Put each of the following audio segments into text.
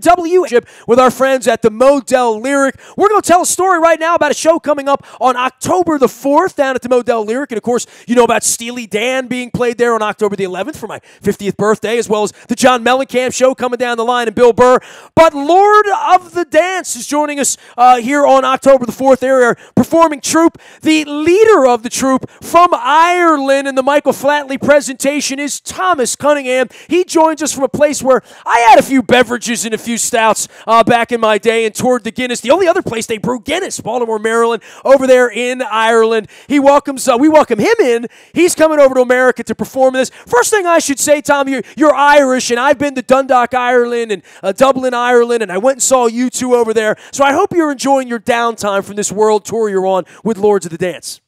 WNST with our friends at the Modell Lyric. We're going to tell a story right now about a show coming up on October the 4th down at the Modell Lyric. And, of course, you know about Steely Dan being played there on October the 11th for my 50th birthday, as well as the John Mellencamp show coming down the line and Bill Burr. But Lord of the Dance is joining us here on October the 4th. They're performing troupe. The leader of the troupe from Ireland in the Michael Flatley presentation is Thomas Cunningham. He joins us from a place where I had a few beverages and a few stouts back in my day and toured the Guinness, the only other place they brew Guinness, Baltimore, Maryland, over there in Ireland. We welcome him in. He's coming over to America to perform this. First thing I should say, Tom, you're Irish, and I've been to Dundalk, Ireland, and Dublin, Ireland, and I went and saw you two over there. So I hope you're enjoying your downtime from this world tour you're on with Lords of the Dance.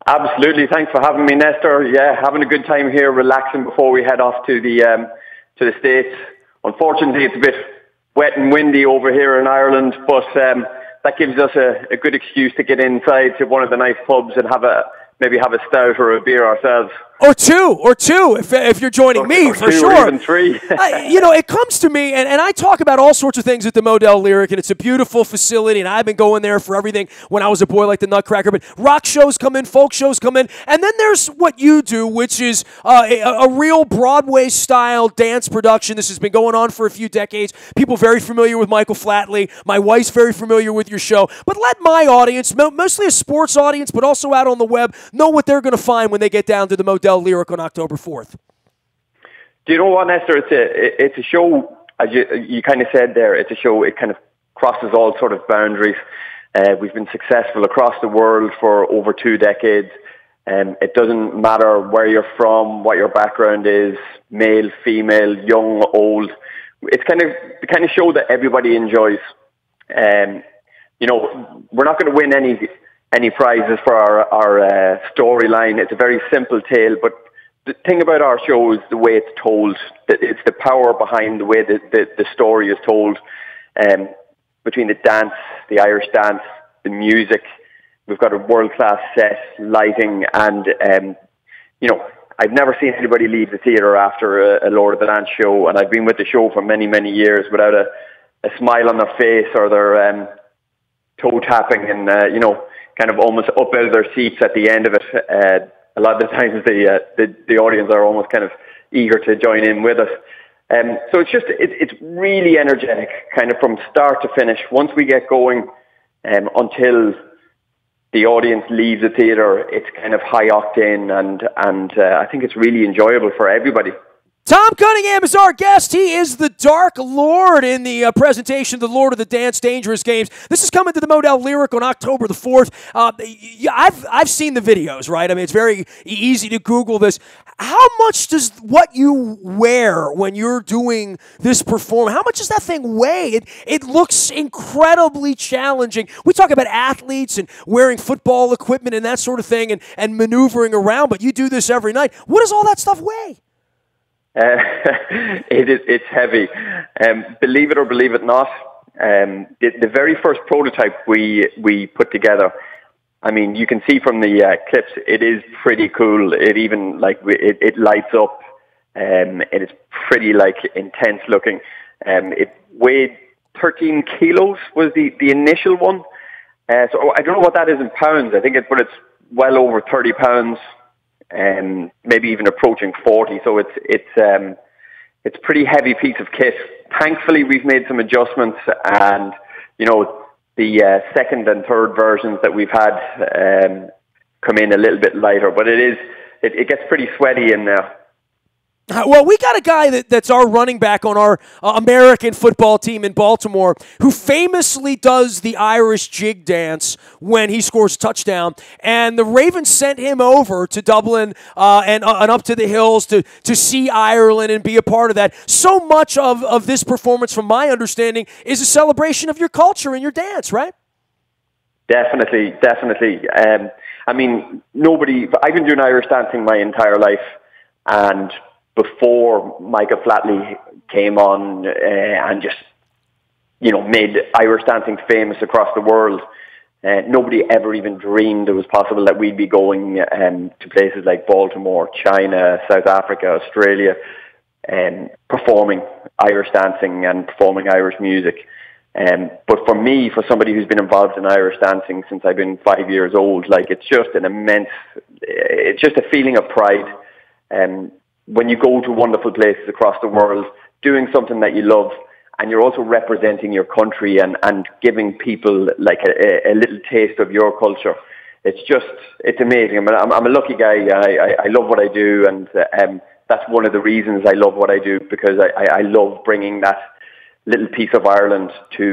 Absolutely. Thanks for having me, Nestor. Yeah, having a good time here, relaxing before we head off to the States. Unfortunately, it's a bit wet and windy over here in Ireland, but that gives us a good excuse to get inside to one of the nice pubs and maybe have a stout or a beer ourselves. Or two, if you're joining me, for sure. Or even three. It comes to me, and I talk about all sorts of things at the Modell Lyric, and it's a beautiful facility, and I've been going there for everything when I was a boy like the Nutcracker, but rock shows come in, folk shows come in, and then there's what you do, which is a real Broadway-style dance production. This has been going on for a few decades. People very familiar with Michael Flatley. My wife's very familiar with your show. But let my audience, mostly a sports audience, but also out on the web, know what they're going to find when they get down to the Modell Lyric on October 4th. Do you know what, Nestor? It's a show, as you kind of said there, it's a show, it kind of crosses all sort of boundaries. We've been successful across the world for over 2 decades. It doesn't matter where you're from, what your background is, male, female, young, old. It's the kind of show that everybody enjoys. We're not going to win any prizes for our storyline. It's a very simple tale, but the thing about our show is the way it's told. It's the power behind the way the story is told, between the dance, the Irish dance, the music. We've got a world-class set, lighting, and, I've never seen anybody leave the theatre after a Lord of the Dance show, and I've been with the show for many, many years without a smile on their face or their toe tapping and, kind of almost up out of their seats at the end of it. A lot of the times the audience are almost kind of eager to join in with us. So it's really energetic, kind of from start to finish. Once we get going, until the audience leaves the theatre, it's kind of high octane, and I think it's really enjoyable for everybody. Tom Cunningham is our guest. He is the Dark Lord in the presentation of the Lord of the Dance Dangerous Games. This is coming to the Modell Lyric on October the 4th. I've seen the videos, right? I mean, it's very easy to Google this. How much does what you wear when you're doing this performance, how much does that thing weigh? It looks incredibly challenging. We talk about athletes and wearing football equipment and that sort of thing and maneuvering around, but you do this every night. What does all that stuff weigh? It's heavy. Believe it or believe it not, the very first prototype we put together, I mean, you can see from the clips, it is pretty cool. It even it lights up. It is pretty intense looking. It weighed 13 kilos was the initial one. So I don't know what that is in pounds. I think but it's well over 30 pounds. Maybe even approaching 40. So it's a pretty heavy piece of kit. Thankfully, we've made some adjustments, and the second and third versions that we've had come in a little bit lighter. But it gets pretty sweaty in there. Well, we got a guy that's our running back on our American football team in Baltimore who famously does the Irish jig dance when he scores a touchdown. And the Ravens sent him over to Dublin and up to the hills to see Ireland and be a part of that. So much of this performance, from my understanding, is a celebration of your culture and your dance, right? Definitely. I mean, I've been doing Irish dancing my entire life, and before Michael Flatley came on and just, made Irish dancing famous across the world, nobody ever even dreamed it was possible that we'd be going to places like Baltimore, China, South Africa, Australia, performing Irish dancing and performing Irish music. But for me, for somebody who's been involved in Irish dancing since I've been 5 years old, like, it's just it's just a feeling of pride. When you go to wonderful places across the world, doing something that you love, and you're also representing your country and giving people like a little taste of your culture. It's amazing. I'm a lucky guy. I love what I do, and that's one of the reasons I love what I do, because I love bringing that little piece of Ireland to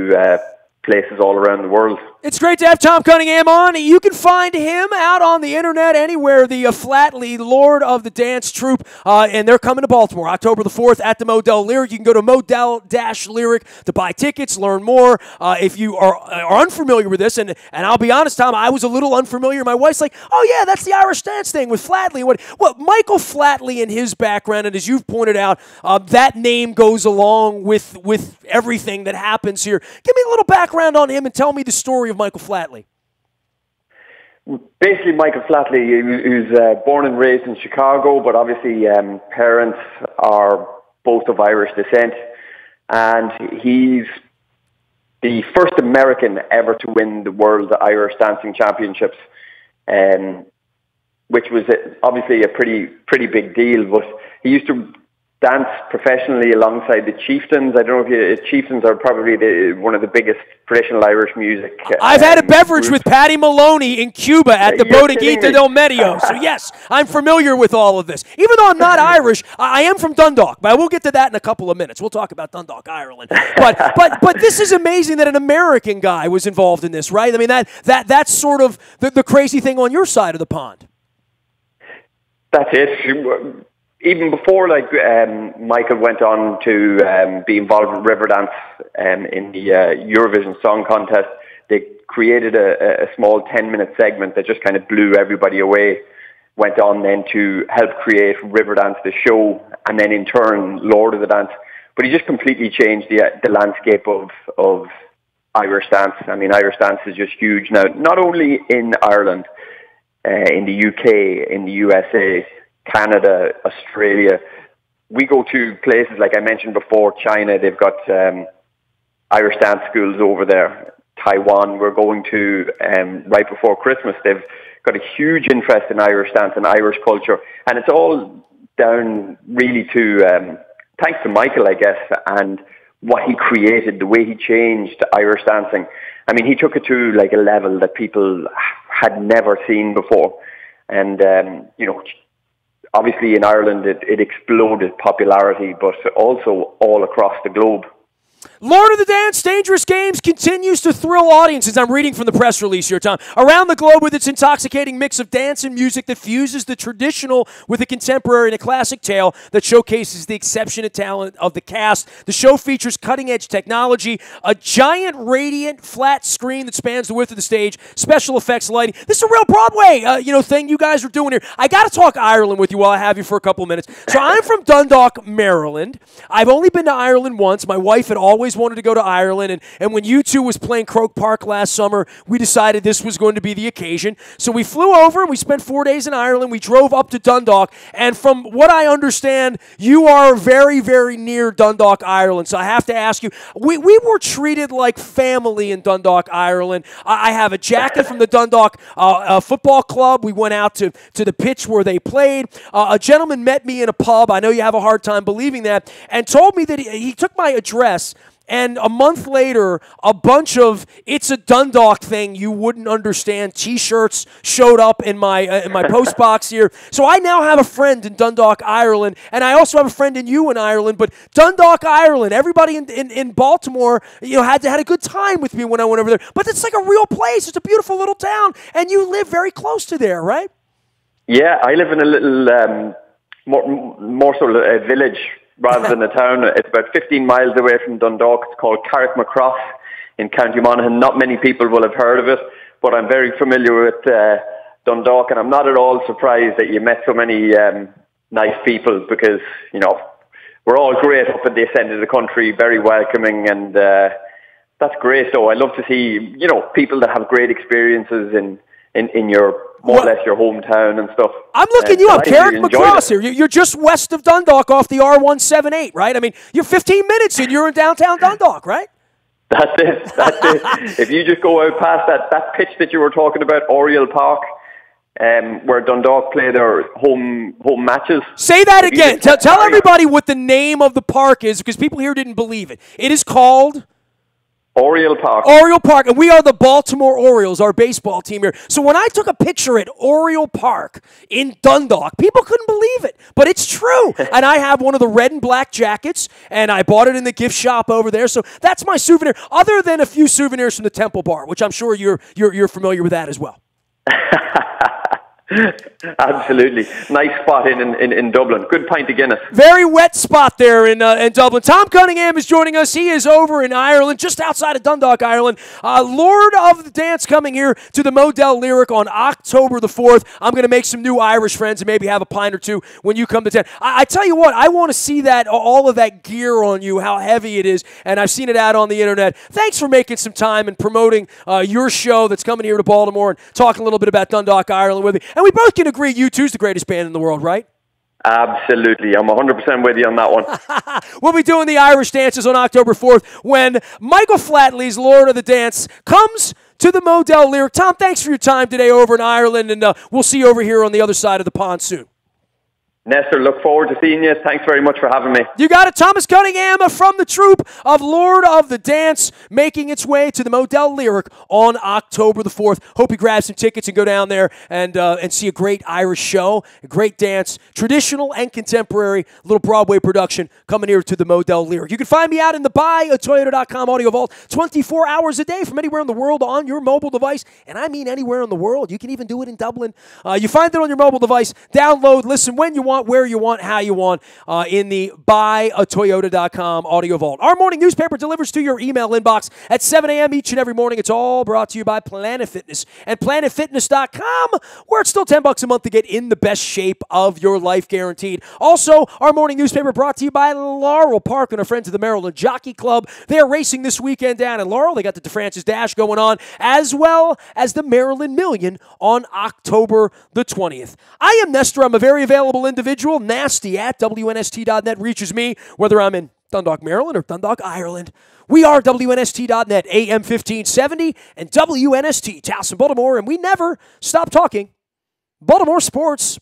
places all around the world. It's great to have Tom Cunningham on. You can find him out on the internet anywhere, the Flatley Lord of the Dance Troupe, and they're coming to Baltimore October the 4th at the Modell Lyric. You can go to Modell-Lyric to buy tickets, learn more. If you are unfamiliar with this, and I'll be honest, Tom, I was a little unfamiliar. My wife's like, oh yeah, that's the Irish dance thing with Flatley. Well, Michael Flatley and his background, and as you've pointed out, that name goes along with everything that happens here. Give me a little background on him and tell me the story of Michael Flatley. Basically, Michael Flatley, who's born and raised in Chicago, but obviously parents are both of Irish descent, and he's the first American ever to win the World Irish Dancing Championships, which was obviously a pretty big deal. But he used to dance professionally alongside the Chieftains. I don't know if Chieftains are probably one of the biggest traditional Irish music. I've had a beverage with Patty Maloney in Cuba at the Bodeguita del Medio. So yes, I'm familiar with all of this. Even though I'm not Irish, I am from Dundalk, but we'll get to that in a couple of minutes. We'll talk about Dundalk, Ireland. But this is amazing that an American guy was involved in this, right? I mean, that's sort of the crazy thing on your side of the pond. That's it. Even before, Michael went on to be involved with Riverdance in the Eurovision Song Contest, they created a small 10-minute segment that just kind of blew everybody away. Went on then to help create Riverdance, the show, and then in turn, Lord of the Dance. But he just completely changed the landscape of Irish dance. I mean, Irish dance is just huge now, not only in Ireland, in the UK, in the USA, Canada, Australia. We go to places, like I mentioned before, China. They've got Irish dance schools over there. Taiwan, we're going to right before Christmas. They've got a huge interest in Irish dance and Irish culture. And it's all down really to, thanks to Michael, I guess, and what he created, the way he changed Irish dancing. I mean, he took it to like a level that people had never seen before. And, obviously in Ireland it exploded popularity, but also all across the globe. Lord of the Dance, Dangerous Games continues to thrill audiences. I'm reading from the press release here, Tom. Around the globe with its intoxicating mix of dance and music that fuses the traditional with the contemporary in a classic tale that showcases the exceptional talent of the cast. The show features cutting-edge technology, a giant radiant flat screen that spans the width of the stage, special effects lighting. This is a real Broadway thing you guys are doing here. I got to talk Ireland with you while I have you for a couple of minutes. So I'm from Dundalk, Maryland. I've only been to Ireland once. My wife had always wanted to go to Ireland, and when U2 was playing Croke Park last summer, we decided this was going to be the occasion. So we flew over, and we spent 4 days in Ireland. We drove up to Dundalk, and from what I understand, you are very, very near Dundalk, Ireland. So I have to ask you, we were treated like family in Dundalk, Ireland. I have a jacket from the Dundalk football club. We went out to the pitch where they played. A gentleman met me in a pub. I know you have a hard time believing that, and told me that he took my address. And a month later, a bunch of "It's a Dundalk thing you wouldn't understand" T-shirts showed up in my post box here. So I now have a friend in Dundalk, Ireland, and I also have a friend in Ireland. But Dundalk, Ireland, everybody in Baltimore, had a good time with me when I went over there. But it's like a real place. It's a beautiful little town, and you live very close to there, right? Yeah, I live in a little more sort of a village rather than a town. It's about 15 miles away from Dundalk. It's called Carrickmacross in County Monaghan. Not many people will have heard of it, but I'm very familiar with Dundalk, and I'm not at all surprised that you met so many nice people, because, we're all great up at this end of the country, very welcoming, and that's great. So I love to see, people that have great experiences in your more or less your hometown and stuff. I'm looking you up, Carrick really McCross here. You're just west of Dundalk off the R178, right? I mean, you're 15 minutes and you're in downtown Dundalk, right? That's it. If you just go out past that pitch that you were talking about, Oriel Park, where Dundalk play their home matches. Say that again. Tell everybody what the name of the park is, because people here didn't believe it. It is called Oriel Park. Oriel Park, and we are the Baltimore Orioles, our baseball team here. So when I took a picture at Oriel Park in Dundalk, people couldn't believe it, but it's true. And I have one of the red and black jackets, and I bought it in the gift shop over there. So that's my souvenir, other than a few souvenirs from the Temple Bar, which I'm sure you're familiar with that as well. Absolutely. Nice spot in Dublin. Good pint of Guinness. Very wet spot there in Dublin. Tom Cunningham is joining us. He is over in Ireland, just outside of Dundalk, Ireland. Lord of the Dance coming here to the Modell Lyric on October the 4th. I'm going to make some new Irish friends and maybe have a pint or two when you come to town. I tell you what, I want to see that, all of that gear on you, how heavy it is, and I've seen it out on the internet. Thanks for making some time and promoting your show that's coming here to Baltimore and talking a little bit about Dundalk, Ireland with me. And we both can agree U2's the greatest band in the world, right? Absolutely. I'm 100% with you on that one. We'll be doing the Irish dances on October 4th when Michael Flatley's Lord of the Dance comes to the Modell Lyric. Tom, thanks for your time today over in Ireland, and we'll see you over here on the other side of the pond soon. Nestor, look forward to seeing you. Thanks very much for having me. You got it. Thomas Cunningham from the troupe of Lord of the Dance making its way to the Modell Lyric on October the 4th. Hope you grab some tickets and go down there and see a great Irish show, a great dance, traditional and contemporary, little Broadway production coming here to the Modell Lyric. You can find me out in the buyatoyota.com audio vault 24 hours a day from anywhere in the world on your mobile device, and I mean anywhere in the world. You can even do it in Dublin. You find it on your mobile device. Download, listen when you want, where you want, how you want, in the buyatoyota.com audio vault. Our morning newspaper delivers to your email inbox at 7 a.m. each and every morning. It's all brought to you by Planet Fitness and planetfitness.com, where it's still $10 a month to get in the best shape of your life, guaranteed. Also, our morning newspaper brought to you by Laurel Park and our friends at the Maryland Jockey Club. They're racing this weekend down in Laurel. They got the DeFrancis Dash going on, as well as the Maryland Million on October the 20th. I am Nestor. I'm a very available individual. Nasty at WNST.net reaches me, whether I'm in Dundalk, Maryland or Dundalk, Ireland. We are WNST.net, AM 1570, and WNST, Towson, Baltimore, and we never stop talking Baltimore sports.